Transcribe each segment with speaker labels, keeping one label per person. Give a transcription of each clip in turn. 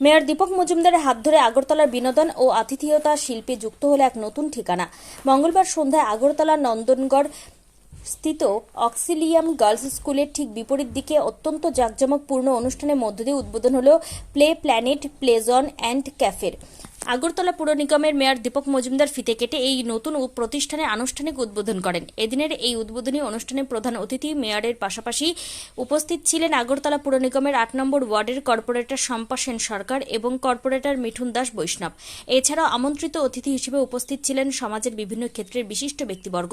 Speaker 1: Mayor Dipak মজুমদারের হাত ধরে আগরতলার বিনোদন ও আতিথেয়তা শিল্পে যুক্ত হলো এক নতুন ঠিকানা। মঙ্গলবার সন্ধ্যায় আগরতলার নন্দনগড় স্থিত অক্সিলিয়াম গার্লস স্কুলের ঠিক বিপরীত দিকে অত্যন্ত জাঁকজমকপূর্ণ অনুষ্ঠানের মধ্য দিয়ে উদ্বোধন হলো play planet play zone and ক্যাফের। Agartala পুর নিগমের মেয়র দীপক মজুমদার ফিতে কেটে এই নতুন প্রতিষ্ঠানের আনুষ্ঠানিক উদ্বোধন করেন। এদিনের এই উদ্বোধনী অনুষ্ঠানে প্রধান অতিথি মেয়রের পাশাপাশি উপস্থিত ছিলেন আগরতলা পুর নিগমের ৮ নম্বর ওয়ার্ডের কর্পোরেটর শম্পা সেন সরকার এবং কর্পোরেটর মিঠুন দাস বৈষ্ণব। এছাড়াও আমন্ত্রিত অতিথি হিসেবে উপস্থিত ছিলেন সমাজের বিভিন্ন ক্ষেত্রের বিশিষ্ট ব্যক্তিবর্গ।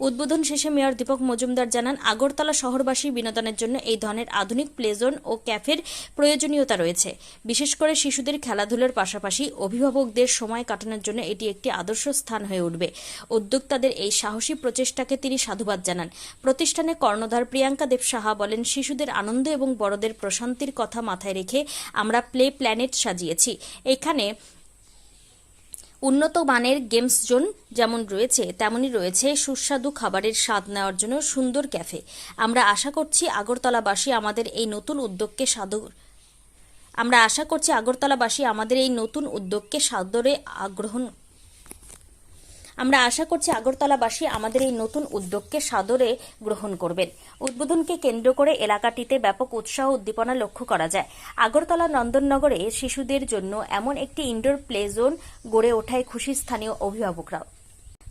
Speaker 1: উদ্বোধন শেষে মেয়র দীপক মজুমদার জানান, আগরতলা শহরবাসী বিনোদনের জন্য এই ধরনের আধুনিক প্লেজন ও ক্যাফের প্রয়োজনীয়তা রয়েছে। বিশেষ করে শিশুদের খেলাধুলার পাশাপাশি অভিভাবকদের সময় কাটানোর জন্য এটি একটি আদর্শ স্থান হয়ে উঠবে। উদ্যোক্তাদের এই সাহসী প্রচেষ্টাকে তিনি সাধুবাদ জানান। প্রতিষ্ঠানে কর্ণধার প্রিয়াঙ্কা দেব সাহা বলেন, শিশুদের আনন্দ এবং বড়দের প্রশান্তির কথা মাথায় রেখে আমরা প্লে প্ল্যানেট সাজিয়েছি। এখানে উন্নত মানের গেমস জোন যেমন রয়েছে, তেমনই রয়েছে সুস্বাদু খাবারের স্বাদ নেওয়ার জন্য সুন্দর ক্যাফে। আমরা আশা করছি আগরতলাবাসী আমাদের এই নতুন উদ্যোগকে সাদরে গ্রহণ করবেন। উদ্বোধনকে কেন্দ্র করে এলাকাটিতে ব্যাপক উৎসাহ উদ্দীপনা লক্ষ্য করা যায়। আগরতলা নন্দননগরে শিশুদের জন্য এমন একটি ইনডোর প্লে জোন গড়ে ওঠায় খুশি স্থানীয় অভিভাবকরাও।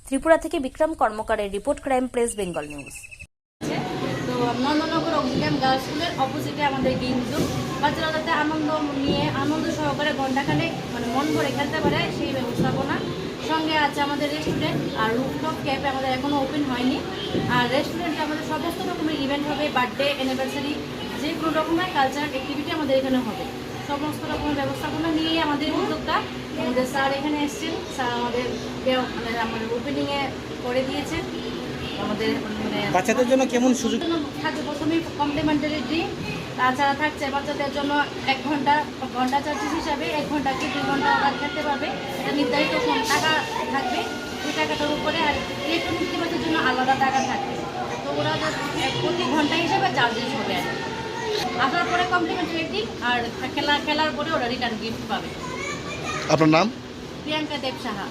Speaker 1: ত্রিপুরা থেকে বিক্রম কর্মকারের report, crime press Bengal news.
Speaker 2: তো নন্দননগর অক্সিলিয়াম গার্লস স্কুলের অপোজিটে আমাদের গেম জোন, বাচ্চারা যাতে আনন্দ সহকারে ঘন্টাখানে মন ভরে খেলতে পারে সেই ব্যবস্থাপনা। সঙ্গে আছে আমাদের রেস্টুরেন্ট আর রুফটপ ক্যাফে আমাদের এখনও ওপেন হয়নি। আর রেস্টুরেন্টে আমাদের সমস্ত রকমের ইভেন্ট হবে, বার্থডে, অ্যানিভার্সারি, যে কোনো রকমের কালচারাল অ্যাক্টিভিটি আমাদের এখানে হবে। সমস্ত রকমের ব্যবস্থাপনা নিয়েই আমাদের উদ্যোগটা। আমাদের স্যার এখানে এসেছেন, স্যার আমাদের ওপেনিংয়ে করে দিয়েছেন। আমাদের
Speaker 3: বাচ্চাদের জন্য কেমন সুযোগ
Speaker 2: থাকবে? প্রথমেই কমপ্লিমেন্টারি ড্রিঙ্ক, তাছাড়া থাকছে বাচ্চাদের জন্য 1 ঘন্টা চার্জেস হিসাবে 1 ঘন্টা কি 2 ঘন্টা ওরা খেতে পারবে। এটা নির্ধারিত টাকা থাকবে, ওই টাকাটার উপরে। আর ইলেকট্রনিক ডিভাইসের জন্য আলাদা টাকা থাকবে। তো ওরা প্রতি ঘন্টা হিসেবে চার্জেস হবে। আর আসার পরে কমপ্লিমেন্টারি ড্রিঙ্ক, আর খেলার পরে ওরা রিটার্ন গিফট পাবে।
Speaker 4: আপনার নাম?
Speaker 2: প্রিয়াঙ্কা দেব সাহা।